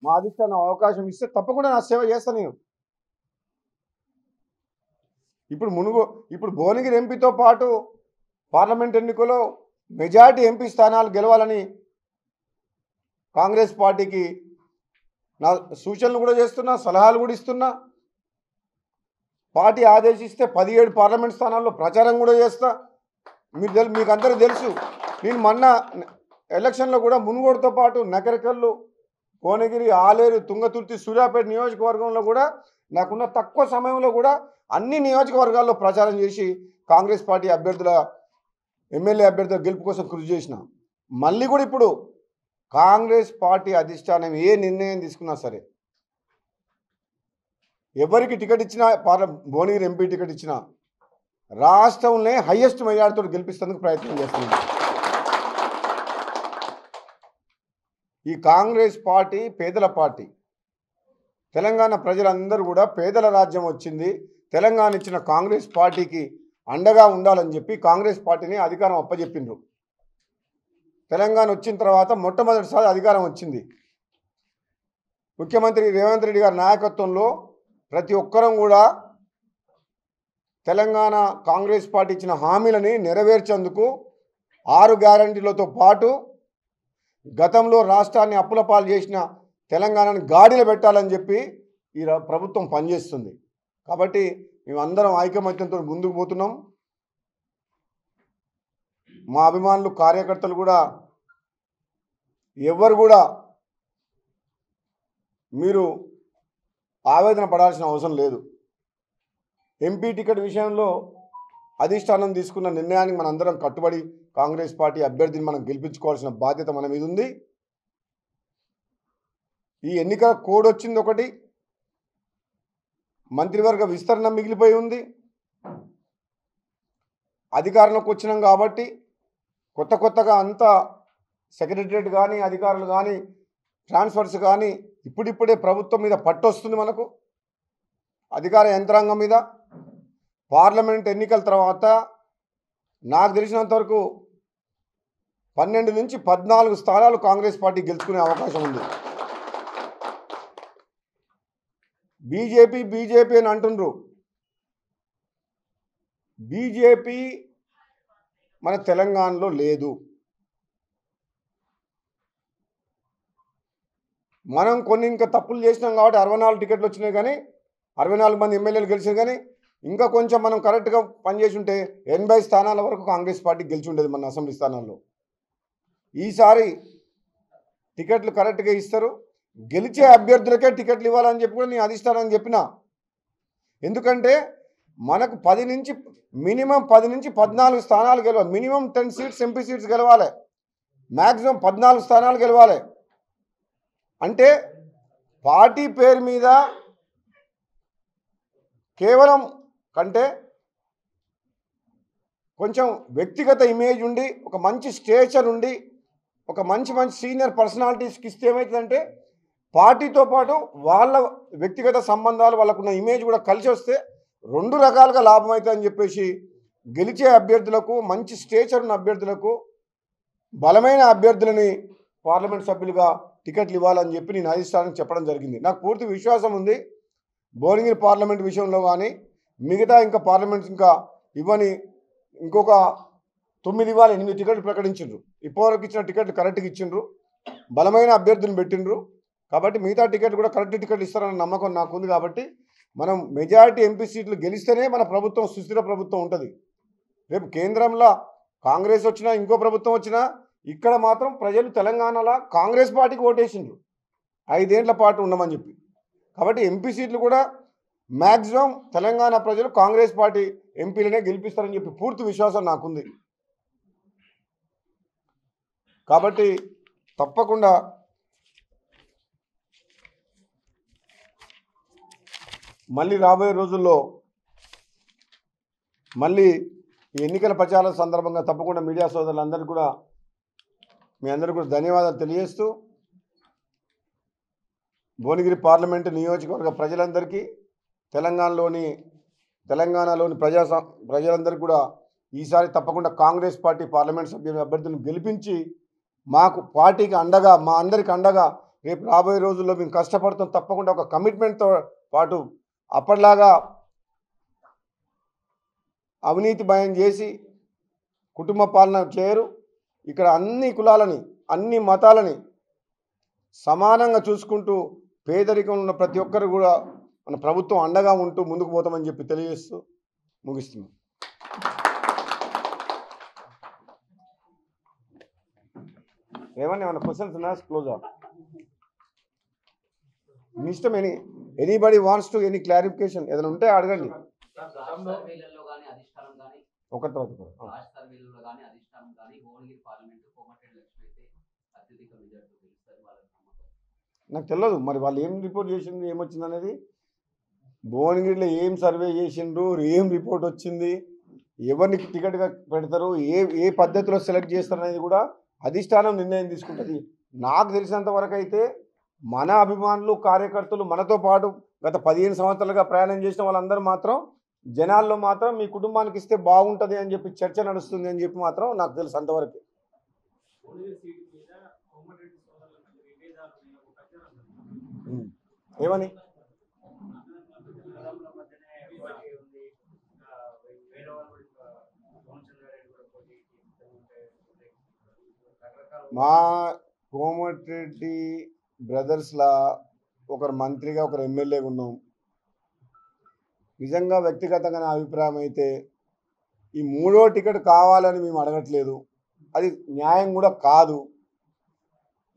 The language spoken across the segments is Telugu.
మా అధిష్టానం అవకాశం ఇస్తే తప్పకుండా నా సేవ చేస్తాను నేను. ఇప్పుడు భువనగిరి ఎంపీతో పాటు పార్లమెంట్ ఎన్నికల్లో మెజారిటీ ఎంపీ స్థానాలు గెలవాలని కాంగ్రెస్ పార్టీకి నా సూచనలు కూడా చేస్తున్నా, సలహాలు కూడా ఇస్తున్నా. పార్టీ ఆదేశిస్తే 17 పార్లమెంట్ స్థానాల్లో ప్రచారం కూడా చేస్తా. మీకు అందరికీ తెలుసు, నేను మొన్న ఎలక్షన్లో కూడా మునుగోడుతో పాటు నకరికల్లు, భువనగిరి, ఆలేరు, తుంగతుర్తి, సూర్యాపేట నియోజకవర్గంలో కూడా నాకున్న తక్కువ సమయంలో కూడా అన్ని నియోజకవర్గాల్లో ప్రచారం చేసి కాంగ్రెస్ పార్టీ అభ్యర్థుల ఎమ్మెల్యే అభ్యర్థుల గెలుపు కోసం కృషి చేసిన. మళ్ళీ కూడా ఇప్పుడు కాంగ్రెస్ పార్టీ అధిష్టానం ఏ నిర్ణయం తీసుకున్నా సరే, ఎవరికి టికెట్ ఇచ్చినా, భువనగిరి ఎంపీ టికెట్ ఇచ్చినా రాష్ట్రంలో హైయెస్ట్ మెజార్టీతో గెలిపిస్తేందుకు ప్రయత్నం చేస్తుంది. ఈ కాంగ్రెస్ పార్టీ పేదల పార్టీ. తెలంగాణ ప్రజలందరూ కూడా పేదల రాజ్యం వచ్చింది, తెలంగాణ ఇచ్చిన కాంగ్రెస్ పార్టీకి అండగా ఉండాలని చెప్పి కాంగ్రెస్ పార్టీని అధికారం అప్పచెప్పిండ్రు. తెలంగాణ వచ్చిన తర్వాత మొట్టమొదటిసారి అధికారం వచ్చింది. ముఖ్యమంత్రి రేవంత్ రెడ్డి గారి నాయకత్వంలో ప్రతి ఒక్కరం కూడా తెలంగాణ కాంగ్రెస్ పార్టీ ఇచ్చిన హామీలని నెరవేర్చేందుకు 6 గ్యారంటీలతో పాటు గతంలో రాష్ట్రాన్ని అప్పుల పాలు చేసిన తెలంగాణను గాడిలో పెట్టాలని చెప్పి ఈ ప్రభుత్వం పనిచేస్తుంది. కాబట్టి మేమందరం ఐకమత్యంతో ముందుకు పోతున్నాం. మా అభిమానులు, కార్యకర్తలు కూడా ఎవరు కూడా మీరు ఆవేదన పడాల్సిన అవసరం లేదు. ఎంపీ టికెట్ విషయంలో అధిష్టానం తీసుకున్న నిర్ణయానికి మనందరం కట్టుబడి కాంగ్రెస్ పార్టీ అభ్యర్థిని మనం గెలిపించుకోవాల్సిన బాధ్యత మన మీద ఉంది. ఈ ఎన్నికల కోడ్ వచ్చింది ఒకటి, మంత్రివర్గ విస్తరణ మిగిలిపోయి ఉంది. అధికారంలోకి వచ్చినాం కాబట్టి కొత్తగా అంతా సెక్రటరియట్ కానీ, అధికారులు కానీ, ట్రాన్స్ఫర్స్ కానీ ఇప్పుడిప్పుడే ప్రభుత్వం మీద పట్టొస్తుంది. మనకు అధికార యంత్రాంగం మీద పార్లమెంట్ ఎన్నికల తర్వాత నాకు తెలిసినంతవరకు 12 నుంచి 14 స్థానాలు కాంగ్రెస్ పార్టీ గెలుచుకునే అవకాశం ఉంది. బీజేపీ అని అంటుండ్రు. బీజేపీ మన తెలంగాణలో లేదు. మనం కొన్ని ఇంకా తప్పులు చేసినాం కాబట్టి 64 టికెట్లు వచ్చినాయి, కానీ 64 మంది ఎమ్మెల్యేలు గెలిచారు. కానీ ఇంకా కొంచెం మనం కరెక్ట్గా పనిచేసి ఉంటే 80 స్థానాల వరకు కాంగ్రెస్ పార్టీ గెలిచి ఉండేది మన అసెంబ్లీ స్థానాల్లో. ఈసారి టికెట్లు కరెక్ట్గా ఇస్తారు, గెలిచే అభ్యర్థులకే టికెట్లు ఇవ్వాలని చెప్పి కూడా నేను అధిష్టానానికి చెప్పిన. ఎందుకంటే మనకు మినిమం 10 నుంచి 14 స్థానాలు గెలవాలి. మినిమం 10 సీట్స్ ఎంపీ సీట్స్ గెలవాలి, మ్యాక్సిమం 14 స్థానాలు గెలవాలి. అంటే పార్టీ పేరు మీద కేవలం కంటే కొంచెం వ్యక్తిగత ఇమేజ్ ఉండి, ఒక మంచి స్టేచర్ ఉండి, ఒక మంచి సీనియర్ పర్సనాలిటీస్కి ఇస్తే ఏమవుతుందంటే పార్టీతో పాటు వాళ్ళ వ్యక్తిగత సంబంధాలు, వాళ్ళకున్న ఇమేజ్ కూడా కలిసి వస్తే 2 రకాలుగా లాభం అవుతుందని చెప్పేసి గెలిచే అభ్యర్థులకు, మంచి స్టేచర్ ఉన్న అభ్యర్థులకు, బలమైన అభ్యర్థులని పార్లమెంట్ సభ్యులుగా టికెట్లు ఇవ్వాలని చెప్పి నేను అధిష్టానానికి చెప్పడం జరిగింది. నాకు పూర్తి విశ్వాసం ఉంది. భువనగిరి పార్లమెంట్ విషయంలో కానీ మిగతా ఇంకా పార్లమెంట్స్ ఇంకా ఇవ్వని ఇంకొక 9 ఇవ్వాలి, 8 టికెట్లు ప్రకటించిండ్రు. ఇప్పటివరకు ఇచ్చిన టికెట్లు కరెక్ట్గా ఇచ్చిండ్రు, బలమైన అభ్యర్థులను పెట్టిండ్రు. కాబట్టి మిగతా టికెట్ కూడా కరెక్ట్ టికెట్లు ఇస్తారన్న నమ్మకం నాకు ఉంది. కాబట్టి మనం మెజారిటీ ఎంపీ సీట్లు గెలిస్తేనే మన ప్రభుత్వం సుస్థిర ప్రభుత్వం ఉంటుంది. రేపు కేంద్రంలో కాంగ్రెస్ వచ్చినా, ఇంకో ప్రభుత్వం వచ్చినా, ఇక్కడ మాత్రం ప్రజలు తెలంగాణలో కాంగ్రెస్ పార్టీకి ఓటేసిండ్రు 5 ఏళ్ల పాటు ఉండమని చెప్పి. కాబట్టి ఎంపీ సీట్లు కూడా మ్యాక్సిమం తెలంగాణ ప్రజలు కాంగ్రెస్ పార్టీ ఎంపీలనే గెలిపిస్తారని చెప్పి పూర్తి విశ్వాసం నాకుంది. కాబట్టి తప్పకుండా మళ్ళీ రాబోయే రోజుల్లో మళ్ళీ ఈ ఎన్నికల ప్రచారం సందర్భంగా తప్పకుండా మీడియా సోదరులందరికీ కూడా మీ అందరికీ కూడా ధన్యవాదాలు తెలియజేస్తూ, భువనగిరి పార్లమెంటు నియోజకవర్గ ప్రజలందరికీ, తెలంగాణలోని ప్రజలందరికీ కూడా ఈసారి తప్పకుండా కాంగ్రెస్ పార్టీ పార్లమెంట్ సభ్యుల అభ్యర్థులను గెలిపించి మాకు పార్టీకి అండగా, మా అందరికి అండగా రేపు రాబోయే రోజుల్లో మేము కష్టపడతాం, తప్పకుండా ఒక కమిట్మెంట్తో పాటు అప్పటిలాగా అవినీతి భయం చేసి కుటుంబ పాలన చేయరు. ఇక్కడ అన్ని కులాలని అన్ని మతాలని సమానంగా చూసుకుంటూ పేదరికం ఉన్న ప్రతి ఒక్కరు కూడా మన ప్రభుత్వం అండగా ఉంటూ ముందుకు పోతామని చెప్పి తెలియజేస్తూ ముగిస్తున్నాం. ఏమన్నా క్వశ్చన్స్ ఉన్నా క్లోజ్ ఆఫ్ మీ ఇష్టం. Anybody wants to any clarification ఏదైనా ఉంటే అడగండి. ఒకటి తర్వాత నాకు తెలియదు మరి వాళ్ళు ఏం రిపోర్ట్ చేసింది ఏమొచ్చింది అనేది. భువనగిరిలో ఏం సర్వే చేసిండ్రు, ఏం రిపోర్ట్ వచ్చింది, ఎవరికి టికెట్గా పెడతారు, ఏ పద్ధతిలో సెలెక్ట్ చేస్తారు అనేది కూడా అధిష్టానం నిర్ణయం తీసుకుంటుంది. నాకు తెలిసినంత వరకు అయితే మన అభిమానులు కార్యకర్తలు మనతో పాటు గత 15 సంవత్సరాలుగా ప్రయాణం చేసిన వాళ్ళందరూ మాత్రం జనాల్లో మాత్రం మీ కుటుంబానికి ఇస్తే బాగుంటుంది అని చెప్పి చర్చ నడుస్తుంది అని చెప్పి మాత్రం నాకు తెలుసు అంతవరకు. ఏమని మా కోమటిరెడ్డి బ్రదర్స్లా ఒకరు మంత్రిగా ఒకరు ఎమ్మెల్యేగా ఉన్నాం. నిజంగా వ్యక్తిగతంగా నా అభిప్రాయం అయితే ఈ 3వ టికెట్ కావాలని మేము అడగట్లేదు, అది న్యాయం కూడా కాదు.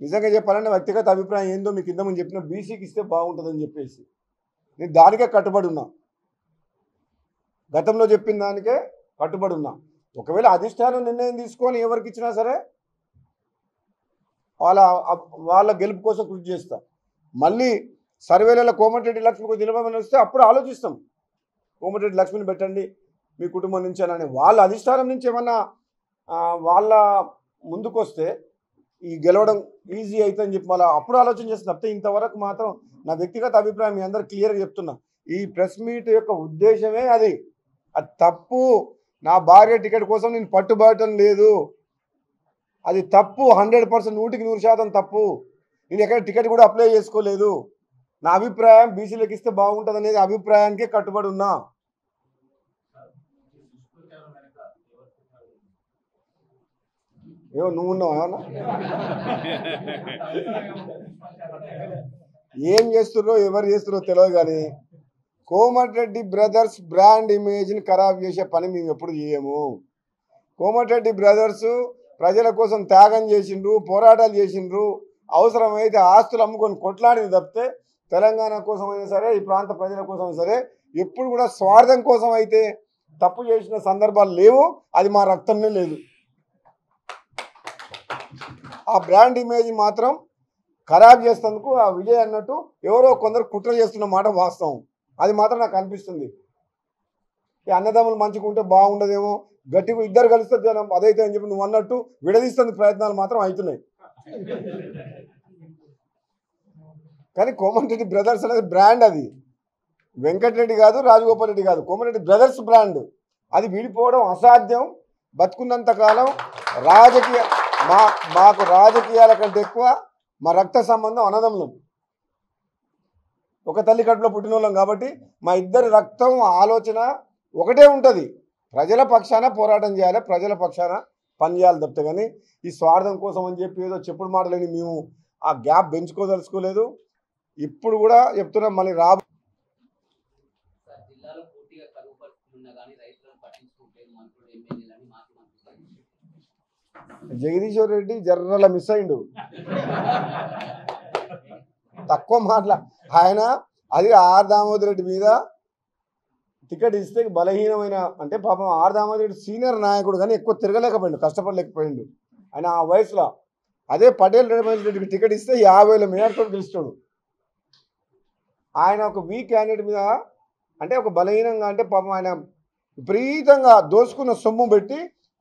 నిజంగా చెప్పాలంటే వ్యక్తిగత అభిప్రాయం ఏందో మీకు ఇంతకుముందు చెప్పిన బీసీకి ఇస్తే బాగుంటుందని చెప్పేసి నేను దానికే కట్టుబడి ఉన్నా. గతంలో చెప్పిన దానికే కట్టుబడి ఉన్నా. ఒకవేళ అధిష్టానం నిర్ణయం తీసుకొని ఎవరికి ఇచ్చినా సరే వాళ్ళ గెలుపు కోసం కృషి చేస్తాం. మళ్ళీ సర్వేలలో కోమటిరెడ్డి లక్ష్మికి నిలబడమని వస్తే అప్పుడు ఆలోచిస్తాం, కోమటిరెడ్డి లక్ష్మిని పెట్టండి మీ కుటుంబం నుంచి అని. వాళ్ళ అధిష్టానం నుంచి ఏమన్నా వాళ్ళ ముందుకు వస్తే ఈ గెలవడం ఈజీ అవుతుందని చెప్పి మళ్ళీ అప్పుడు ఆలోచన చేస్తాం తప్పితే ఇంతవరకు మాత్రం నా వ్యక్తిగత అభిప్రాయం మీ అందరు క్లియర్గా చెప్తున్నా. ఈ ప్రెస్ మీట్ యొక్క ఉద్దేశమే అది తప్పు. నా భార్య టికెట్ కోసం నేను పట్టుబడటం లేదు, అది తప్పు. 100% 100% తప్పు. నేను ఎక్కడ టికెట్ కూడా అప్లై చేసుకోలేదు. నా అభిప్రాయం బీసీలకు ఇస్తే బాగుంటుంది అనేది అభిప్రాయానికే కట్టుబడి ఉన్నా. ఏమో నువ్వు ఉన్నావు ఏమన్నా ఏం చేస్తుర్రో ఎవరు చేస్తుర్రో తెలియదు కానీ కోమటిరెడ్డి బ్రదర్స్ బ్రాండ్ ఇమేజ్ని ఖరాబ్ చేసే పని మేము ఎప్పుడు చేయము. కోమటిరెడ్డి బ్రదర్స్ ప్రజల కోసం త్యాగం చేసిండ్రు, పోరాటాలు చేసిండ్రు, అవసరమైతే ఆస్తులు అమ్ముకొని కొట్లాడిని తప్పితే తెలంగాణ కోసమైనా సరే ఈ ప్రాంత ప్రజల కోసమైనా సరే ఎప్పుడు కూడా స్వార్థం కోసం అయితే తప్పు చేసిన సందర్భాలు లేవు. అది మా రక్తంలో లేదు. ఆ బ్రాండ్ ఇమేజ్ మాత్రం ఖరాబ్ చేసేందుకు ఆ విజయ్ అన్నట్టు ఎవరో కొందరు కుట్ర చేస్తున్న మాట వాస్తవం. అది మాత్రం నాకు అనిపిస్తుంది. ఈ అన్నదమ్ములు మంచిగా బాగుండదేమో, గట్టిగా ఇద్దరు కలిస్తే జనం అదైతే అని చెప్పి నువ్వు అన్నట్టు విడదీస్తుంది ప్రయత్నాలు మాత్రం అవుతున్నాయి. కానీ కోమటిరెడ్డి బ్రదర్స్ అనేది బ్రాండ్, అది వెంకటరెడ్డి కాదు, రాజగోపాల్ రెడ్డి కాదు, కోమటిరెడ్డి బ్రదర్స్ బ్రాండ్. అది విడిపోవడం అసాధ్యం. బతుకున్నంత కాలం మాకు రాజకీయాల కంటే ఎక్కువ మా రక్త సంబంధం అన్నదమ్ములం, ఒక తల్లి కడుపులో పుట్టిన వాళ్ళం కాబట్టి మా ఇద్దరి రక్తం ఆలోచన ఒకటే ఉంటుంది. ప్రజల పక్షాన పోరాటం చేయాలి, ప్రజల పక్షాన పనిచేయాలి తప్పితే కానీ ఈ స్వార్థం కోసం అని చెప్పి ఏదో చెప్పుడు మాటలని మేము ఆ గ్యాప్ పెంచుకోదలుచుకోలేదు. ఇప్పుడు కూడా చెప్తున్నాం, మళ్ళీ జగదీశ్వర్ రెడ్డి జర్రల మిస్ అయిండు, తక్కువ మాటల ఆయన. అది ఆర్ దామోదర్ రెడ్డి మీద టికెట్ ఇస్తే బలహీనమైన అంటే పాపం ఆర్ దామోదర్ రెడ్డి సీనియర్ నాయకుడు కానీ ఎక్కువ తిరగలేకపోయిండు, కష్టపడలేకపోయిండు ఆయన ఆ వయసులో. అదే పటేల్ రమేష్ రెడ్డికి టికెట్ ఇస్తే 50,000 మేయర్తో గెలుస్తాడు. ఆయన ఒక వీక్ క్యాండిడేట్ మీద అంటే ఒక బలహీనంగా అంటే పాపం ఆయన విపరీతంగా దోసుకున్న సొమ్ము పెట్టి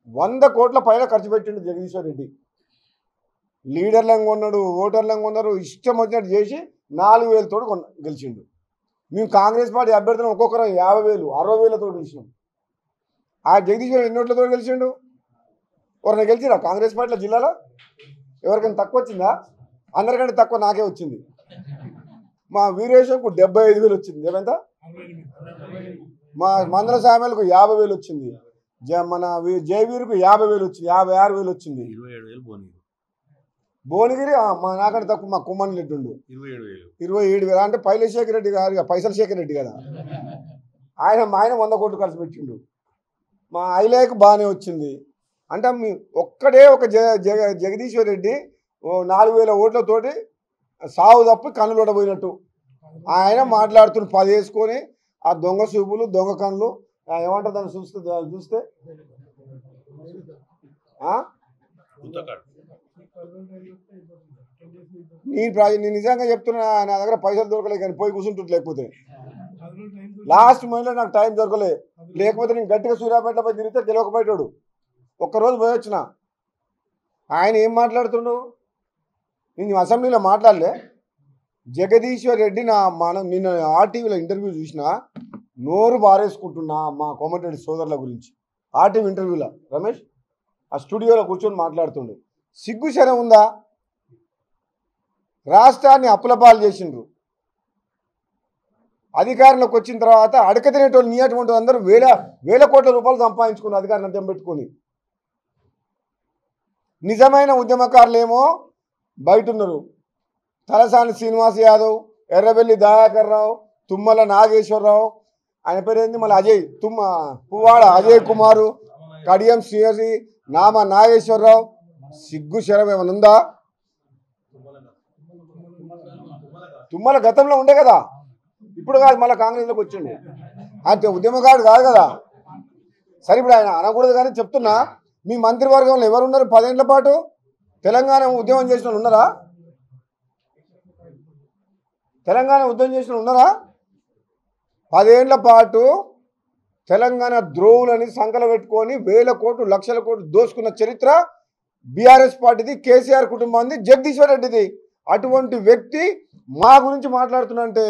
100 కోట్ల పైన ఖర్చు పెట్టిండు జగదీశ్వర్ రెడ్డి. లీడర్లను కొన్నాడు, ఓటర్లను కొన్నారు, ఇష్టం వచ్చినట్టు చేసి 4,000 తోడు గెలిచిండు. మేము కాంగ్రెస్ పార్టీ అభ్యర్థులను ఒక్కొక్కరు 50,000 60,000 గెలిచినాం. ఆ జగదీశ్వర్ ఎన్ని ఓట్లతో గెలిచిండు? ఎవరైనా గెలిచిరా కాంగ్రెస్ పార్టీలో జిల్లాలో? ఎవరికైనా తక్కువ వచ్చిందా? అందరికంటే తక్కువ నాకే వచ్చింది. మా వీరేశంకు 75,000 వచ్చింది. ఏమైందా? మా మందల సామెలకు 50,000 వచ్చింది. మన జయవీరుకు 50,000 వచ్చింది. 56,000 వచ్చింది. భువనగిరి మా నాకంటే తక్కువ మా కుమ్మని రెడ్డి 27,000. అంటే పైలశేఖర్ రెడ్డి గారు పైసల శేఖర్ రెడ్డి కదా, ఆయన 100 కోట్లు ఖర్చు పెట్టిండు. మా ఐలేకు బాగానే వచ్చింది. అంటే మీ ఒక్కడే ఒక జగదీశ్వర్ రెడ్డి 4,000 ఓట్లతోటి సాగు తప్పి కన్నులోట పోయినట్టు ఆయన మాట్లాడుతున్న 10 వేసుకొని ఆ దొంగ చూపులు దొంగ కన్నులు ఏమంటారు దాన్ని చూస్తే నేను నిజంగా చెప్తున్నా, నా దగ్గర పైసలు దొరకలే కానీ పోయి కూర్చుంటుంది. లేకపోతే లాస్ట్ మూమెంట్లో నాకు టైం దొరకలే, లేకపోతే నేను గట్టిగా సూర్యాపేటలో పోయి తిరిగితే గెలవకపోయేటాడు. ఒక్కరోజు పోయి వచ్చిన. ఆయన ఏం మాట్లాడుతుండు? నేను అసెంబ్లీలో మాట్లాడలే. జగదీశ్వర్ రెడ్డి నిన్న ఆర్టీవీలో ఇంటర్వ్యూ చూసిన, నోరు బారేసుకుంటున్నా మా కోమటిరెడ్డి సోదరుల గురించి. ఆర్టీవీ ఇంటర్వ్యూలో రమేష్ ఆ స్టూడియోలో కూర్చొని మాట్లాడుతుండు. సిగ్గు శరం ఉందా? రాష్ట్రాన్ని అప్పులపాలు చేసిండ్రు. అధికారంలోకి వచ్చిన తర్వాత అడక తినేటోళ్ళు నీ అటువంటి అందరూ వేల కోట్ల రూపాయలు సంపాదించుకున్నారు అధికారాన్ని అడ్డం పెట్టుకొని. నిజమైన ఉద్యమకారులేమో బయట ఉన్నారు. తలసాని శ్రీనివాస్ యాదవ్, ఎర్రబెల్లి దయాకర్ రావు, తుమ్మల నాగేశ్వరరావు, ఆయన పేరు ఏంది మళ్ళీ పువ్వాడ అజయ్ కుమారు, కడియం శ్రీహరి, నామ నాగేశ్వరరావు. సిగ్గు శరం ఏమైనా ఉందా? తుమ్మల గతంలో ఉండే కదా, ఇప్పుడు కాదు, మళ్ళీ కాంగ్రెస్లోకి వచ్చిండు. అంటే ఉద్యమకారుడు కాదు కదా. సరే ఇప్పుడు ఆయన అనకూడదు కానీ చెప్తున్నా, మీ మంత్రివర్గంలో ఎవరున్నారు 10 ఏళ్ల పాటు తెలంగాణ ఉద్యమం చేసిన వాళ్ళు ఉన్నారా? తెలంగాణ ఉద్యమం చేసిన ఉన్నారా? 10 ఏళ్ల పాటు తెలంగాణ ద్రోవులని సంకల పెట్టుకొని వేల కోట్లు లక్షల కోట్లు దోసుకున్న చరిత్ర బీఆర్ఎస్ పార్టీది, కేసీఆర్ కుటుంబాన్ని, జగదీశ్వర్ రెడ్డిది. అటువంటి వ్యక్తి మా గురించి మాట్లాడుతున్నంటే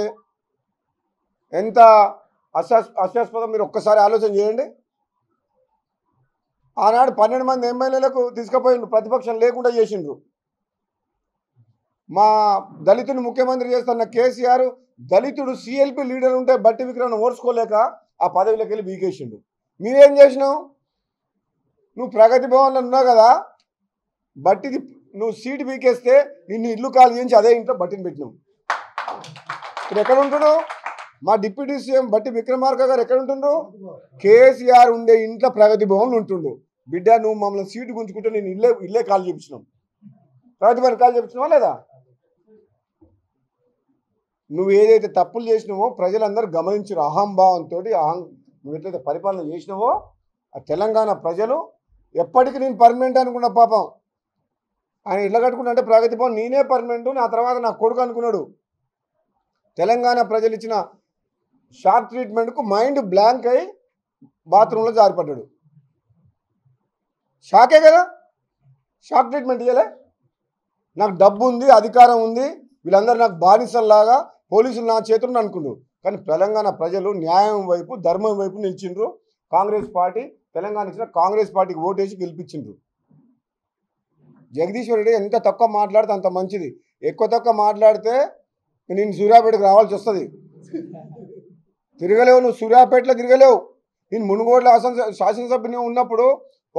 ఎంత అస్యాస్పదం మీరు ఒక్కసారి ఆలోచన చేయండి. ఆనాడు 12 మంది ఎమ్మెల్యేలకు తీసుకుపోయిండ్రు, ప్రతిపక్షం లేకుండా చేసిండ్రు. మా దళితుని ముఖ్యమంత్రి చేస్తున్న కేసీఆర్ దళితుడు సిఎల్పి లీడర్ ఉంటే బట్టి విక్రమను ఓర్చుకోలేక ఆ పదవిలోకి వెళ్ళి బీకేసిండు. మీరేం చేసినావు? నువ్వు ప్రగతి భవన్లో ఉన్నావు కదా, బట్టిది నువ్వు సీటు బీకేస్తే నిన్ను ఇల్లు కాలు చేయించి అదే ఇంట్లో బట్టిని పెట్టినావు. ఇప్పుడు ఎక్కడ ఉంటున్నావు? మా డిప్యూటీ సీఎం బట్టి విక్రమార్క గారు ఎక్కడ ఉంటుండ్రు? కేసీఆర్ ఉండే ఇంట్లో ప్రగతి భవన్లు ఉంటుండు. బిడ్డ నువ్వు మమ్మల్ని సీటు గుంజుకుంటే నేను ఇల్లే కాల్ చేయించినాం. ప్రగతి భవన్ కాల్ చేయించినావా లేదా? నువ్వు ఏదైతే తప్పులు చేసినావో ప్రజలందరూ గమనించారు. అహంభావంతో నువ్వు ఎట్లయితే పరిపాలన చేసినావో ఆ తెలంగాణ ప్రజలు ఎప్పటికీ నేను పర్మనెంట్ అనుకున్నా. పాపం ఆయన ఇట్లా కట్టుకున్నా అంటే ప్రగతి భవన్ నేనే పర్మనెంట్, నా తర్వాత నా కొడుకు అనుకున్నాడు. తెలంగాణ ప్రజలు ఇచ్చిన షార్ట్ ట్రీట్మెంట్కు మైండ్ బ్లాంక్ అయి బాత్రూంలో జారిపడ్డాడు. షాకే కదా, షార్ట్ ట్రీట్మెంట్ ఇవ్వలే. నాకు డబ్బు ఉంది, అధికారం ఉంది, వీళ్ళందరూ నాకు బానిసల్లాగా పోలీసులు నా చేతులను అనుకున్నారు. కానీ తెలంగాణ ప్రజలు న్యాయం వైపు ధర్మం వైపు నిలిచిండ్రు. కాంగ్రెస్ పార్టీ తెలంగాణ ఇచ్చిన కాంగ్రెస్ పార్టీకి ఓటేసి గెలిపించిండ్రు. జగదీశ్వర్ రెడ్డి ఎంత తక్కువ మాట్లాడితే అంత మంచిది. ఎక్కువ తక్కువ మాట్లాడితే నేను సూర్యాపేటకు రావాల్సి వస్తుంది. తిరగలేవు, నువ్వు సూర్యాపేటలో తిరగలేవు. నేను మునుగోడులో శాసనసభ్యుని ఉన్నప్పుడు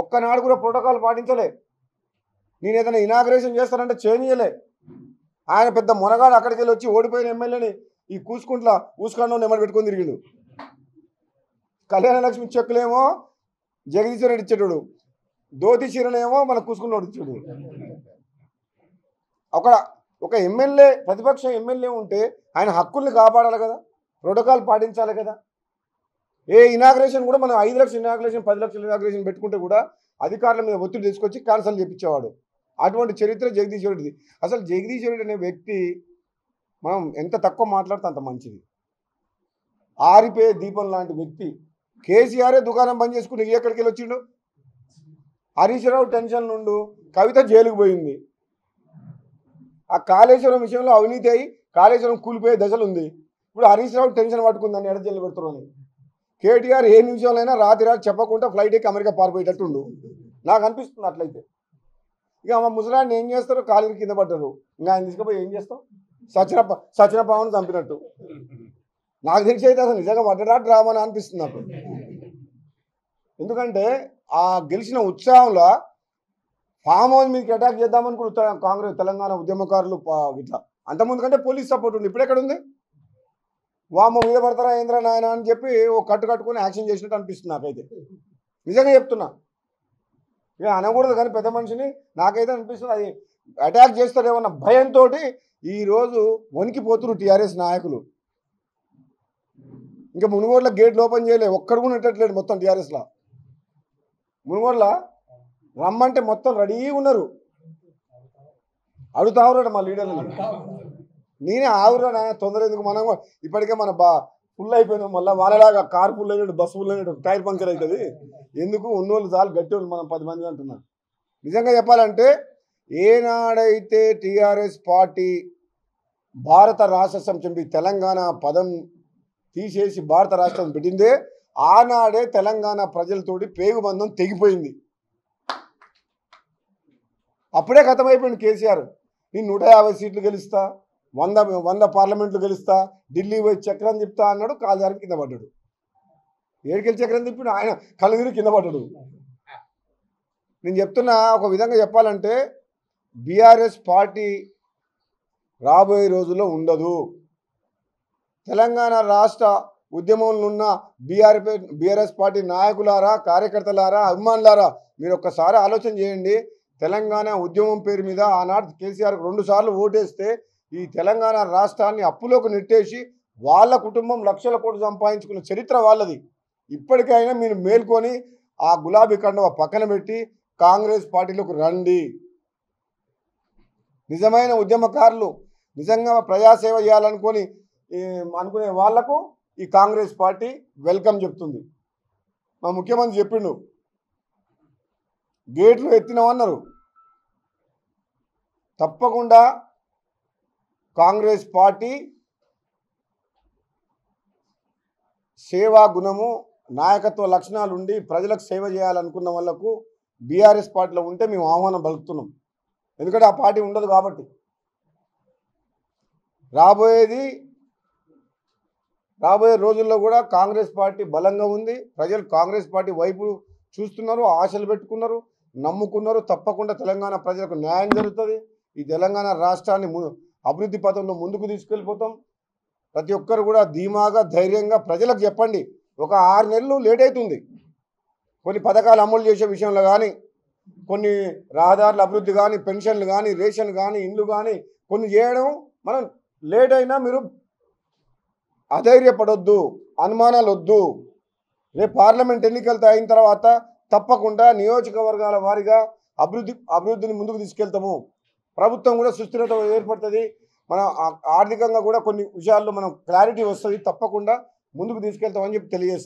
ఒక్కనాడు కూడా ప్రోటోకాల్ పాటించలే. నేను ఏదైనా ఇనాగ్రేషన్ చేస్తానంటే చేయనీయలే. ఆయన పెద్ద మొనగాడు అక్కడికి వెళ్ళి వచ్చి ఓడిపోయిన ఎమ్మెల్యేని ఈ కూసుకుంట్ల ఊసుకాండం నెమ్మది పెట్టుకొని తిరిగిండు. కళ్యాణ లక్ష్మి చెక్కులేమో జగదీశ్వర్ రెడ్డి ఇచ్చేటాడు, ధోతి చీరనేమో మన కూసుకున్నాడు ఇచ్చాడు. ఒక ఎమ్మెల్యే ప్రతిపక్ష ఎమ్మెల్యే ఉంటే ఆయన హక్కుల్ని కాపాడాలి కదా, ప్రోటోకాల్ పాటించాలి కదా. ఏ ఇనాగ్రేషన్ కూడా మనం 5 లక్షల ఇనాగ్రేషన్ 10 లక్షల ఇనాగ్రేషన్ పెట్టుకుంటే కూడా అధికారుల మీద ఒత్తిడి తీసుకొచ్చి క్యాన్సల్ చేయించేవాడు. అటువంటి చరిత్ర జగదీశ్వర్ రెడ్డిది. అసలు జగదీశ్వర్ రెడ్డి అనే వ్యక్తి మనం ఎంత తక్కువ మాట్లాడితే అంత మంచిది. ఆరిపోయే దీపం లాంటి వ్యక్తి. కేసీఆరే దుకాణం బంద్ చేసుకుని ఎక్కడికి వెళ్ళి వచ్చిండు? హరీష్ రావు టెన్షన్ నుండు కవిత జైలుకు పోయింది. ఆ కాళేశ్వరం విషయంలో అవినీతి అయి కాళేశ్వరం కూలిపోయే దశలు ఉంది. ఇప్పుడు హరీష్ రావు టెన్షన్ పట్టుకుందని ఎడ జైలు పెడుతున్నాను. కేటీఆర్ ఏ నిమిషంలో రాత్రి చెప్పకుండా ఫ్లైట్ ఎక్కి అమెరికా పారిపోయేటట్టుండు. నాకు అనిపిస్తుంది అట్లయితే. ఇక మా ముసలాన్ని ఏం చేస్తారు, కాలు కింద పడ్డారు. ఇంకా ఆయన తీసుకుపోయి ఏం చేస్తాం, సచిన పావును చంపినట్టు. నాకు తెలిసి అయితే అసలు నిజంగా పడ్డడా డ్రామా అని అనిపిస్తుంది నాకు. ఎందుకంటే ఆ గెలిచిన ఉత్సాహంలో ఫామ్ హౌస్ మీదకి అటాక్ చేద్దామనుకుని కాంగ్రెస్ తెలంగాణ ఉద్యమకారులు ఇట్లా. అంతకుముందు కంటే పోలీస్ సపోర్ట్ ఉంది, ఇప్పుడు ఎక్కడ ఉంది? వామ మీద పడతారా ఏంద్రా నాయన అని చెప్పి ఓ కట్టుకొని యాక్షన్ చేసినట్టు అనిపిస్తుంది నాకైతే. నిజంగా చెప్తున్నా, ఇక అనకూడదు కానీ పెద్ద మనిషిని. నాకైతే అనిపిస్తుంది అది అటాక్ చేస్తారేమన్న భయంతో ఈరోజు వణికిపోతున్నారు టీఆర్ఎస్ నాయకులు. ఇంకా మునుగోడులో గేట్లు ఓపెన్ చేయలే, ఒక్కడు కూడా నెట్టట్లేడు మొత్తం టీఆర్ఎస్లో. మునుగోడులో రమ్మంటే మొత్తం రెడీగా ఉన్నారు, అడుగుతావురా మా లీడర్లు. నేనే ఆవురా నాయన, తొందర ఎందుకు, మనం ఇప్పటికే మన ఫుల్ అయిపోయినాం, మళ్ళీ వాళ్ళలాగా కారు ఫుల్ అయినట్టు బస్సు ఫుల్ అయినట్టు టైర్ పంక్చర్ అవుతుంది ఎందుకు, ఉన్నోళ్ళు చాలు గట్టి వాళ్ళు మనం 10 మంది అంటున్నాం. నిజంగా చెప్పాలంటే ఏనాడైతే టీఆర్ఎస్ పార్టీ భారత రాష్ట్ర సమితి తెలంగాణ పదం తీసేసి భారత రాష్ట్రం పెట్టిందే, ఆనాడే తెలంగాణ ప్రజలతోటి పేగుబంధం తెగిపోయింది. అప్పుడే ఖతమైపోయింది కేసీఆర్. నేను 150 సీట్లు గెలుస్తా, 100 పార్లమెంట్లు గెలుస్తా, ఢిల్లీ పోయి చక్రం తిప్పుతా అన్నాడు, కాలుదారికి కింద పడ్డాడు. ఏడుకెళ్ళి చక్రం తిప్పిన ఆయన కళ్ళు తిరిగి కింద పడ్డాడు. నేను చెప్తున్నా, ఒక విధంగా చెప్పాలంటే బీఆర్ఎస్ పార్టీ రాబోయే రోజుల్లో ఉండదు. తెలంగాణ రాష్ట్ర ఉద్యమంలో ఉన్న బీఆర్ఎస్ పార్టీ నాయకులారా, కార్యకర్తలారా, అభిమానులారా, మీరు ఒక్కసారి ఆలోచన చేయండి. తెలంగాణ ఉద్యమం పేరు మీద ఆనాడు కేసీఆర్కు 2 సార్లు ఓటేస్తే ఈ తెలంగాణ రాష్ట్రాన్ని అప్పులోకి నెట్టేసి వాళ్ళ కుటుంబం లక్షల కోట్లు సంపాదించుకున్న చరిత్ర వాళ్ళది. ఇప్పటికైనా మీరు మేల్కొని ఆ గులాబీ కండువ పక్కన పెట్టి కాంగ్రెస్ పార్టీలోకి రండి. నిజమైన ఉద్యమకారులు, నిజంగా ప్రజాసేవ చేయాలనుకునే వాళ్లకు ఈ కాంగ్రెస్ పార్టీ వెల్కమ్ చెప్తుంది. మా ముఖ్యమంత్రి చెప్పిండు, గేట్లు ఎత్తినామన్నారు. తప్పకుండా కాంగ్రెస్ పార్టీ సేవా గుణము, నాయకత్వ లక్షణాలు ఉండి ప్రజలకు సేవ చేయాలనుకున్న వాళ్ళకు బీఆర్ఎస్ పార్టీలో ఉంటే మేము ఆహ్వానం పలుకుతున్నాం. ఎందుకంటే ఆ పార్టీ ఉండదు కాబట్టి. రాబోయే రోజుల్లో కూడా కాంగ్రెస్ పార్టీ బలంగా ఉంది. ప్రజలు కాంగ్రెస్ పార్టీ వైపు చూస్తున్నారు, ఆశలు పెట్టుకున్నారు, నమ్ముకున్నారు. తప్పకుండా తెలంగాణ ప్రజలకు న్యాయం జరుగుతుంది. ఈ తెలంగాణ రాష్ట్రాన్ని అభివృద్ధి పథంలో ముందుకు తీసుకెళ్ళిపోతాం. ప్రతి ఒక్కరు కూడా ధీమాగా, ధైర్యంగా ప్రజలకు చెప్పండి. ఒక 6 నెలలు లేట్ అవుతుంది కొన్ని పథకాలు అమలు చేసే విషయంలో కానీ, కొన్ని రహదారుల అభివృద్ధి కానీ, పెన్షన్లు కానీ, రేషన్ కానీ, ఇండ్లు కానీ కొన్ని చేయడం. మనం లేట్ అయినా మీరు అధైర్యపడొద్దు, అనుమానాలు వద్దు. రేపు పార్లమెంట్ ఎన్నికలతో అయిన తర్వాత తప్పకుండా నియోజకవర్గాల వారీగా అభివృద్ధిని ముందుకు తీసుకెళ్తాము. ప్రభుత్వం కూడా సుస్థిరత ఏర్పడుతుంది. మన ఆర్థికంగా కూడా కొన్ని విషయాల్లో మనం క్లారిటీ వస్తుంది. తప్పకుండా ముందుకు తీసుకెళ్తామని చెప్పి తెలియజేస్తాం.